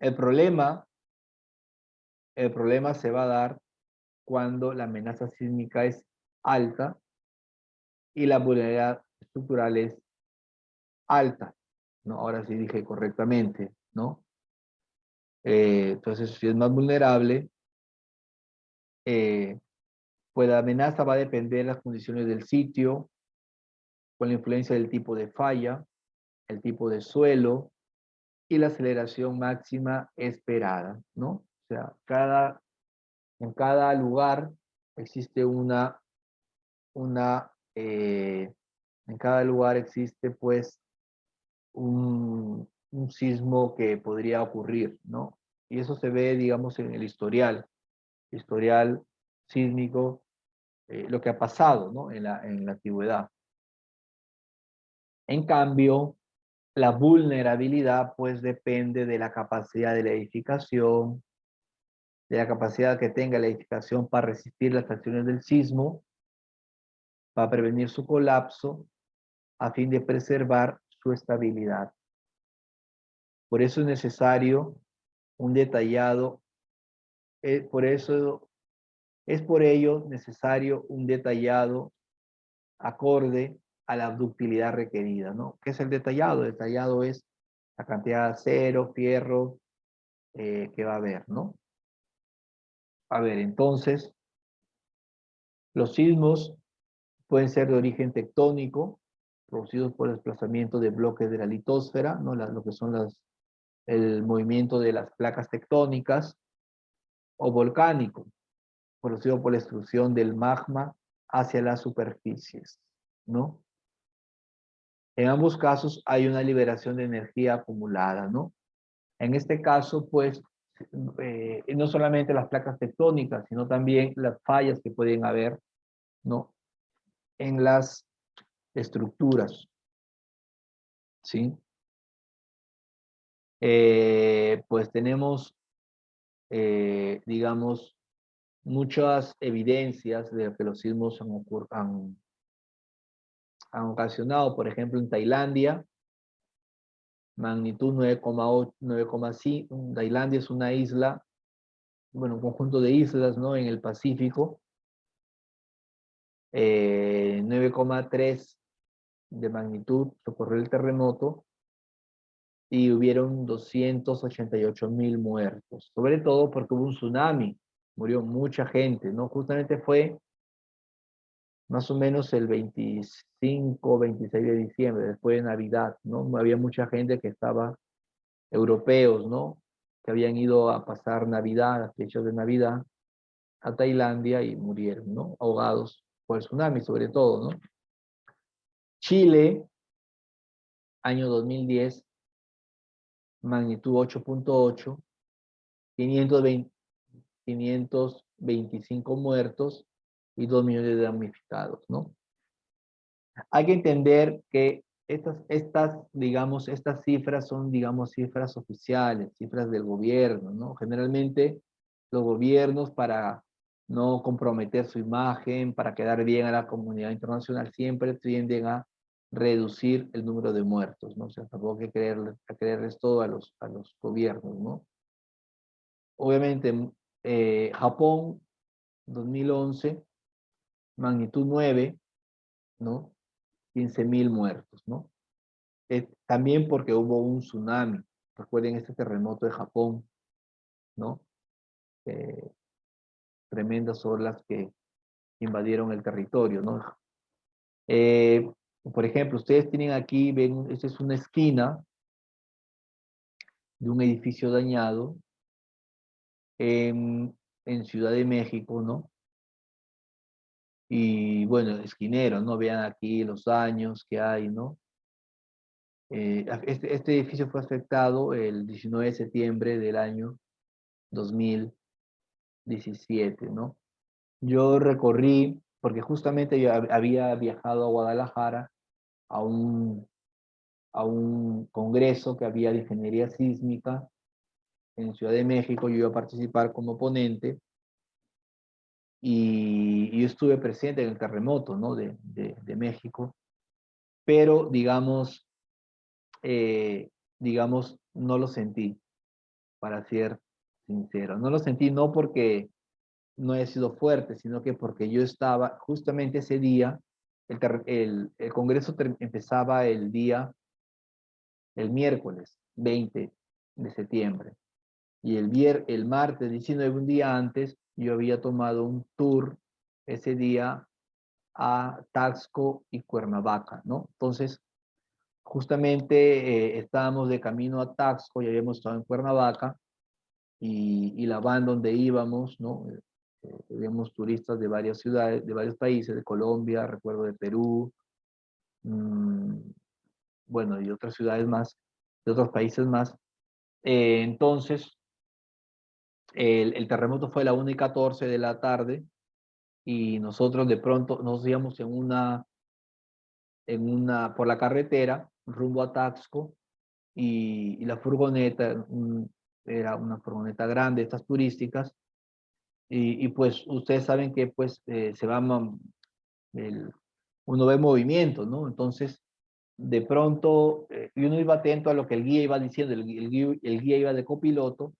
Speaker 1: El problema se va a dar cuando la amenaza sísmica es alta y la vulnerabilidad estructural es alta, ¿no? Ahora sí dije correctamente, ¿no? Entonces, si es más vulnerable, pues la amenaza va a depender de las condiciones del sitio, con la influencia del tipo de falla, el tipo de suelo y la aceleración máxima esperada, ¿no? O sea, en cada lugar existe en cada lugar existe pues un sismo que podría ocurrir, ¿no? Y eso se ve, digamos, en el historial sísmico, lo que ha pasado, ¿no? En la antigüedad. En cambio, la vulnerabilidad, pues, depende de la capacidad de la edificación, de la capacidad que tenga la edificación para resistir las acciones del sismo, para prevenir su colapso, a fin de preservar su estabilidad. Por eso es necesario un detallado, por ello necesario un detallado acorde a la ductilidad requerida, ¿no? ¿Qué es el detallado? El detallado es la cantidad de acero, fierro, que va a haber, ¿no? A ver, entonces, los sismos pueden ser de origen tectónico, producidos por desplazamiento de bloques de la litosfera, ¿no? Lo que son el movimiento de las placas tectónicas, o volcánico, producido por la extrusión del magma hacia las superficies, ¿no? En ambos casos hay una liberación de energía acumulada, ¿no? En este caso, pues, no solamente las placas tectónicas, sino también las fallas que pueden haber, ¿no? En las estructuras, ¿sí? Pues tenemos, digamos, muchas evidencias de que los sismos han ocasionado, por ejemplo, en Tailandia, magnitud 9,8, 9,5. Tailandia es una isla, bueno, un conjunto de islas, ¿no? En el Pacífico. 9,3 de magnitud ocurrió el terremoto y hubieron 288,000 muertos, sobre todo porque hubo un tsunami, murió mucha gente, ¿no? Justamente fue más o menos el 25, 26 de diciembre, después de Navidad, ¿no? Había mucha gente que estaba, europeos, ¿no? Que habían ido a pasar Navidad, las fechas de Navidad, a Tailandia y murieron, ¿no? Ahogados por el tsunami, sobre todo, ¿no? Chile, año 2010, magnitud 8,8, 525 muertos y 2 millones de damnificados, ¿no? Hay que entender que digamos, estas cifras son, digamos, cifras oficiales, cifras del gobierno, ¿no? Generalmente los gobiernos, para no comprometer su imagen, para quedar bien a la comunidad internacional, siempre tienden a reducir el número de muertos, ¿no? O sea, tampoco hay que creerles todo a los gobiernos, ¿no? Obviamente, Japón, 2011, magnitud 9, ¿no? 15,000 muertos, ¿no? También porque hubo un tsunami. Recuerden este terremoto de Japón, ¿no? Eh, Tremendas olas que invadieron el territorio, ¿no? Eh, por ejemplo, ustedes tienen aquí, ven, esta es una esquina de un edificio dañado en Ciudad de México, ¿no? Y bueno, esquinero, ¿no? Vean aquí los daños que hay, ¿no? Este edificio fue afectado el 19 de septiembre del año 2017, ¿no? Yo recorrí, porque justamente yo había viajado a Guadalajara a a un congreso que había de ingeniería sísmica en Ciudad de México. Yo iba a participar como ponente y yo estuve presente en el terremoto, ¿no? de México. pero digamos, no lo sentí, para ser sincero. No lo sentí no porque no haya sido fuerte, sino que porque yo estaba justamente ese día, el Congreso empezaba el miércoles 20 de septiembre. Y el martes 19, un día antes, yo había tomado un tour ese día a Taxco y Cuernavaca, ¿no? Entonces, justamente estábamos de camino a Taxco y habíamos estado en Cuernavaca y la van donde íbamos, ¿no? Habíamos turistas de varias ciudades, de varios países, de Colombia, recuerdo de Perú, mmm, bueno, y otras ciudades más, de otros países más. Entonces, el terremoto fue a la 1:14 de la tarde y nosotros de pronto nos íbamos por la carretera rumbo a Taxco y la furgoneta era una furgoneta grande, estas turísticas, y pues ustedes saben que pues el, uno ve movimiento, ¿no? Entonces, de pronto, y uno iba atento a lo que el guía iba diciendo, el guía iba de copiloto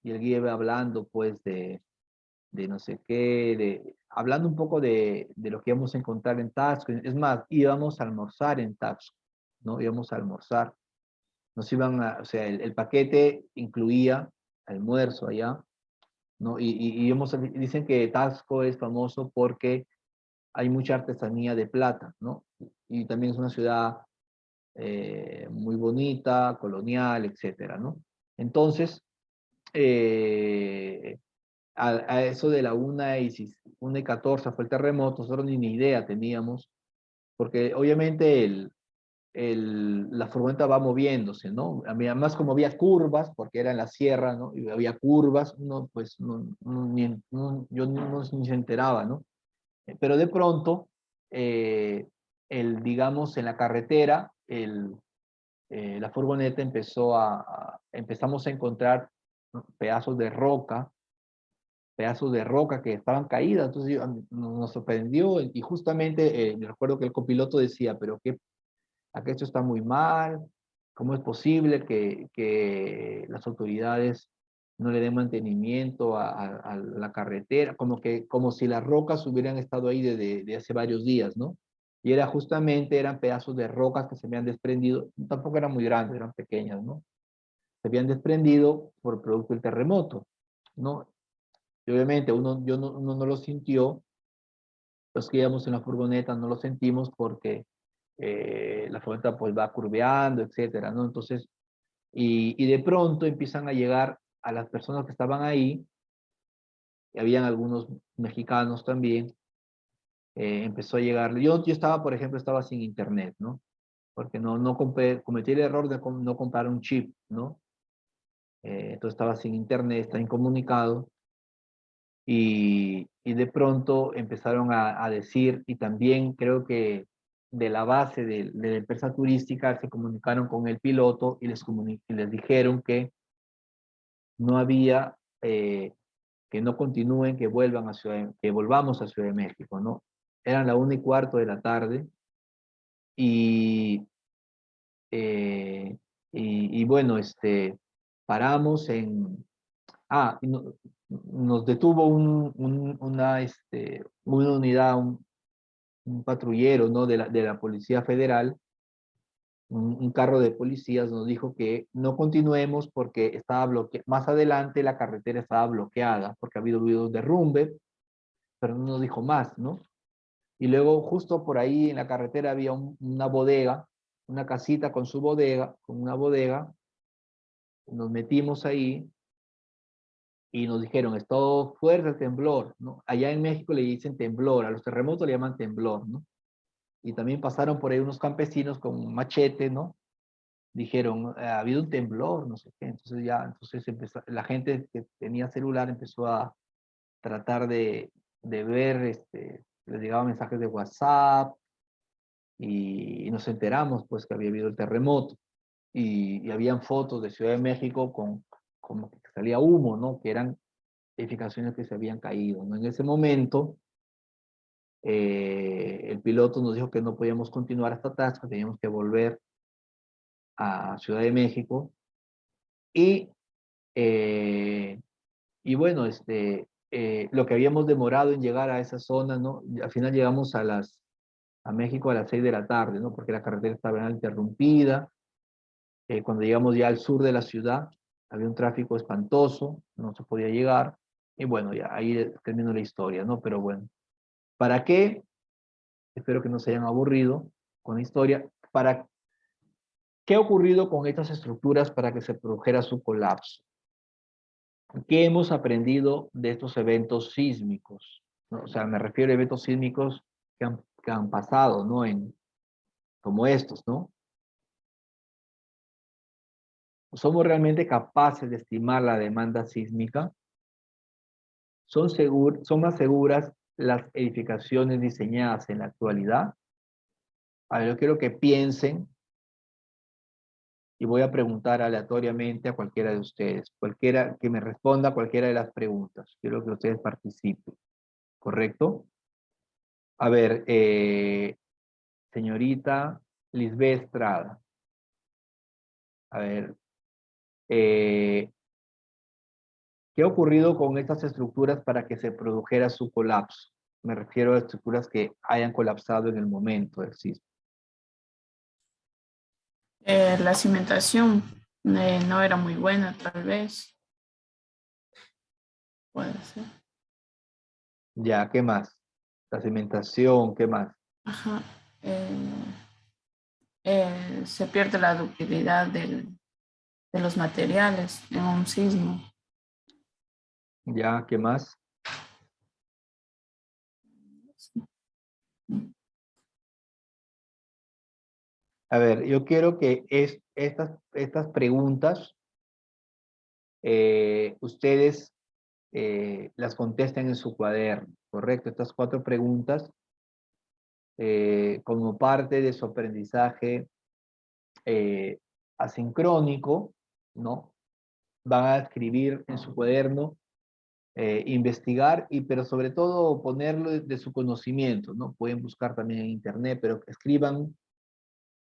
Speaker 1: y el guía iba hablando pues de no sé qué, hablando un poco de lo que íbamos a encontrar en Taxco. Es más, íbamos a almorzar en Taxco, ¿no? Íbamos a almorzar. O sea, el paquete incluía almuerzo allá, ¿no? Dicen que Taxco es famoso porque hay mucha artesanía de plata, ¿no? Y también es una ciudad muy bonita, colonial, etcétera, ¿no? Entonces, eh, a eso de la 1:14 fue el terremoto, nosotros ni idea teníamos, porque obviamente la furgoneta va moviéndose, ¿no? Además, como había curvas, porque era en la sierra, ¿no? Y había curvas, uno pues yo ni se enteraba, ¿no? Pero de pronto, digamos, en la carretera, la furgoneta empezamos a encontrar, ¿no?, pedazos de roca que estaban caídas, entonces nos sorprendió y justamente recuerdo que el copiloto decía, pero acá esto está muy mal, ¿cómo es posible que las autoridades no le den mantenimiento a la carretera? Como si las rocas hubieran estado ahí de hace varios días, ¿no? Y eran pedazos de rocas que se habían desprendido, tampoco eran muy grandes, eran pequeñas, ¿no? Se habían desprendido por producto del terremoto, ¿no? Y obviamente uno no lo sintió, los que íbamos en la furgoneta no lo sentimos porque la furgoneta pues va curveando, etcétera, ¿no? Entonces, y de pronto empiezan a llegar a las personas que estaban ahí, y habían algunos mexicanos también, empezó a llegar, yo estaba, por ejemplo, estaba sin internet, ¿no? Porque cometí el error de no comprar un chip, ¿no? Entonces estaba sin internet, estaba incomunicado, y de pronto empezaron a decir, y también creo que de la base de la empresa turística se comunicaron con el piloto y les dijeron que no había, que no continúen, que volvamos a Ciudad de México, ¿no? Eran la 1:15 de la tarde y, eh, y bueno, paramos y nos detuvo una unidad, un patrullero, ¿no? de la Policía Federal, un carro de policías nos dijo que no continuemos porque estaba más adelante la carretera estaba bloqueada porque ha habido derrumbe, pero no nos dijo más, ¿no? Y luego justo por ahí en la carretera había una bodega, una casita con su bodega, con una bodega, nos metimos ahí y nos dijeron, esto fuerte el temblor, ¿no? Allá en México le dicen temblor, a los terremotos le llaman temblor, ¿no? Y también pasaron por ahí unos campesinos con un machete, ¿no? Dijeron, ha habido un temblor, no sé qué. Entonces la gente que tenía celular empezó a tratar de ver, les llegaban mensajes de WhatsApp y nos enteramos pues que había habido el terremoto y habían fotos de Ciudad de México como que salía humo, ¿no? Que eran edificaciones que se habían caído, ¿no? En ese momento El piloto nos dijo que no podíamos continuar hasta Tasco, teníamos que volver a Ciudad de México. Y bueno, lo que habíamos demorado en llegar a esa zona, ¿no? Al final llegamos a México a las 6 de la tarde, ¿no? Porque la carretera estaba interrumpida. Cuando llegamos ya al sur de la ciudad, había un tráfico espantoso, no se podía llegar. Y bueno, ya ahí terminó la historia, ¿no? Pero bueno, ¿para qué? Espero que no se hayan aburrido con la historia. ¿Qué ha ocurrido con estas estructuras para que se produjera su colapso? ¿Qué hemos aprendido de estos eventos sísmicos? ¿No? O sea, me refiero a eventos sísmicos que han pasado, ¿no? Como estos, ¿no? ¿Somos realmente capaces de estimar la demanda sísmica? ¿Son más seguras las edificaciones diseñadas en la actualidad? A ver, yo quiero que piensen y voy a preguntar aleatoriamente a cualquiera de ustedes, cualquiera que me responda a cualquiera de las preguntas. Quiero que ustedes participen, ¿correcto? A ver, señorita Lisbeth Estrada. A ver, ¿qué ha ocurrido con estas estructuras para que se produjera su colapso? Me refiero a estructuras que hayan colapsado en el momento del sismo.
Speaker 5: La cimentación no era muy buena, tal vez. Puede ser.
Speaker 1: Ya, ¿qué más? La cimentación, ¿qué más?
Speaker 5: Ajá. Se pierde la ductilidad de los materiales en un sismo.
Speaker 1: Ya, ¿qué más? A ver, yo quiero que estas preguntas ustedes las contesten en su cuaderno, ¿correcto? Estas 4 preguntas como parte de su aprendizaje asincrónico, ¿no? Van a escribir en su cuaderno, investigar, pero sobre todo ponerlo de su conocimiento, ¿no? Pueden buscar también en internet, pero escriban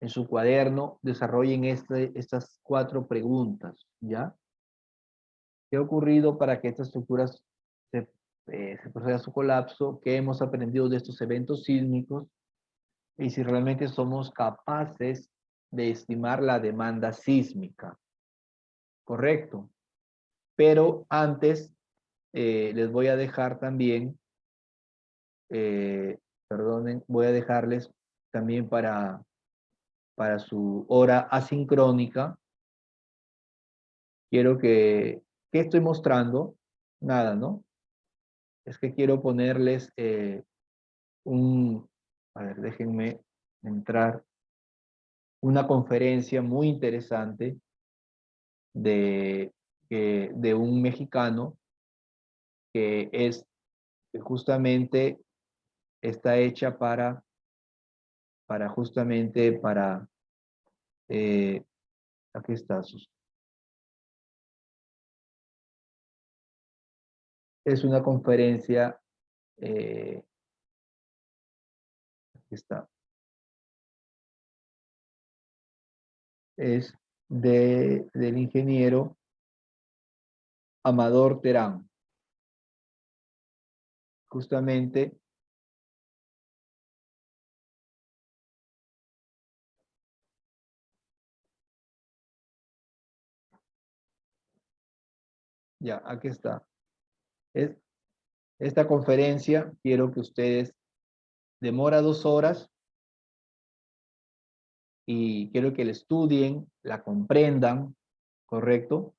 Speaker 1: en su cuaderno, desarrollen estas 4 preguntas, ¿ya? ¿Qué ha ocurrido para que estas estructuras se proceda a su colapso? ¿Qué hemos aprendido de estos eventos sísmicos? Y si realmente somos capaces de estimar la demanda sísmica. Correcto. Pero antes les voy a dejar también, perdonen, voy a dejarles también para su hora asincrónica. Quiero ¿qué estoy mostrando? Nada, ¿no? Es que quiero ponerles a ver, déjenme entrar, una conferencia muy interesante de un mexicano que que justamente está hecha justamente para, aquí está, es una conferencia, aquí está, es del ingeniero Amador Terán. Justamente ya, aquí está. Esta conferencia quiero que ustedes, demora 2 horas, y quiero que la estudien, la comprendan, ¿correcto?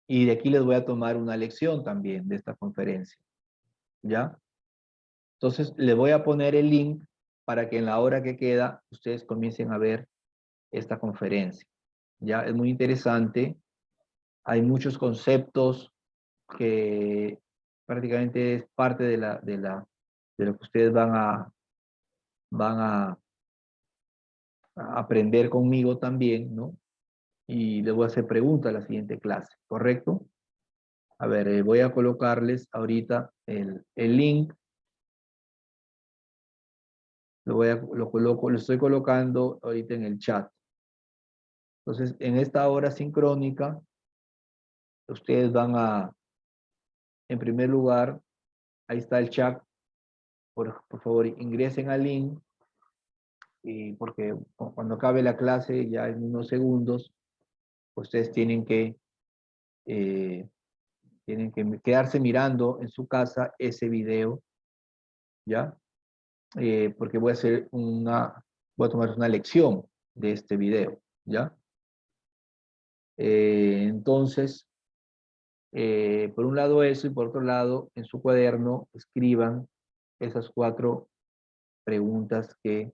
Speaker 1: Y de aquí les voy a tomar una lección también de esta conferencia, ¿ya? Entonces, les voy a poner el link para que en la hora que queda ustedes comiencen a ver esta conferencia, ¿ya? Es muy interesante. Hay muchos conceptos que prácticamente es parte de lo que ustedes van a aprender conmigo también, ¿no? Y les voy a hacer preguntas a la siguiente clase, ¿correcto? A ver, voy a colocarles ahorita el link lo estoy colocando ahorita en el chat. Entonces, en esta hora sincrónica, ustedes van a, en primer lugar, ahí está el chat. Por favor, ingresen al link, y porque cuando acabe la clase, ya en unos segundos, ustedes tienen que quedarse mirando en su casa ese video, ¿ya? Porque voy a tomar una lección de este video, ¿ya? Entonces, por un lado eso, y por otro lado, en su cuaderno, escriban esas 4 preguntas que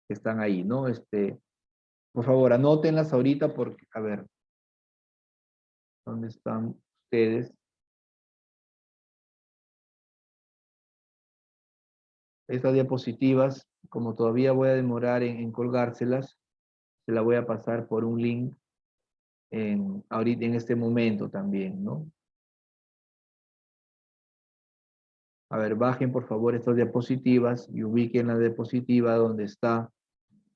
Speaker 1: están ahí, ¿no? Por favor, anótenlas ahorita porque, a ver, ¿dónde están ustedes? Estas diapositivas, como todavía voy a demorar en colgárselas, se la voy a pasar por un link ahorita en este momento también, ¿no? A ver, bajen por favor estas diapositivas y ubiquen la diapositiva donde está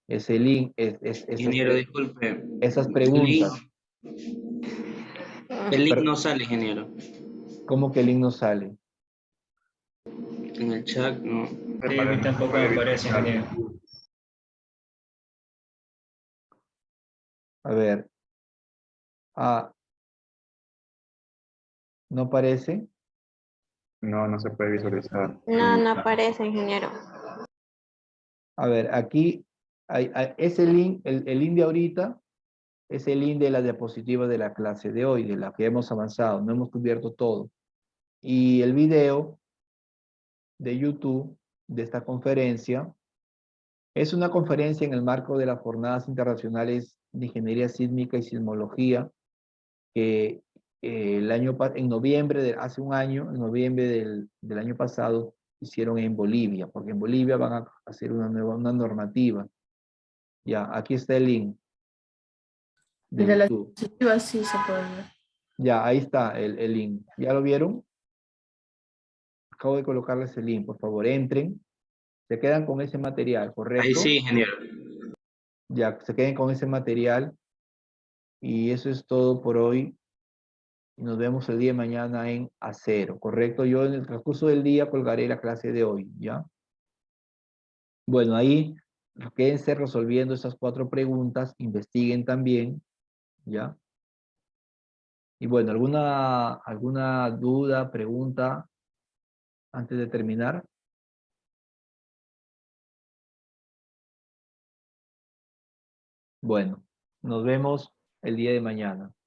Speaker 1: ese link,
Speaker 4: Ingeniero, disculpe.
Speaker 1: esas
Speaker 4: El link,
Speaker 1: preguntas.
Speaker 4: el link
Speaker 1: Pero,
Speaker 4: no sale, ingeniero.
Speaker 1: ¿cómo que el link no sale?
Speaker 4: En el chat no.
Speaker 3: Sí, a mí tampoco me parece, ingeniero.
Speaker 1: A ver. Ah, ¿no aparece?
Speaker 6: No, no se puede visualizar.
Speaker 7: No, no aparece, ingeniero.
Speaker 1: A ver, aquí ese link, el link de ahorita, es el link de la diapositiva de la clase de hoy, de la que hemos avanzado, no hemos cubierto todo. Y el video de YouTube de esta conferencia es una conferencia en el marco de las Jornadas Internacionales de Ingeniería Sísmica y Sismología, que en noviembre, hace un año, en noviembre del año pasado, hicieron en Bolivia, porque en Bolivia van a hacer una normativa. Ya, aquí está el link de
Speaker 5: Y de las
Speaker 1: YouTube.
Speaker 5: diapositivas sí se puede ver.
Speaker 1: Ya, ahí está el link. ¿Ya lo vieron? Acabo de colocarles el link, por favor, entren. Se quedan con ese material,
Speaker 4: Ahí
Speaker 1: ¿correcto?
Speaker 4: sí, ingeniero.
Speaker 1: Ya, se queden con ese material. Y eso es todo por hoy. Y nos vemos el día de mañana en A0, ¿correcto? Yo en el transcurso del día colgaré la clase de hoy, ¿ya? Bueno, ahí quédense resolviendo esas 4 preguntas, investiguen también, ¿ya? Y bueno, ¿alguna duda, pregunta antes de terminar? Bueno, nos vemos el día de mañana.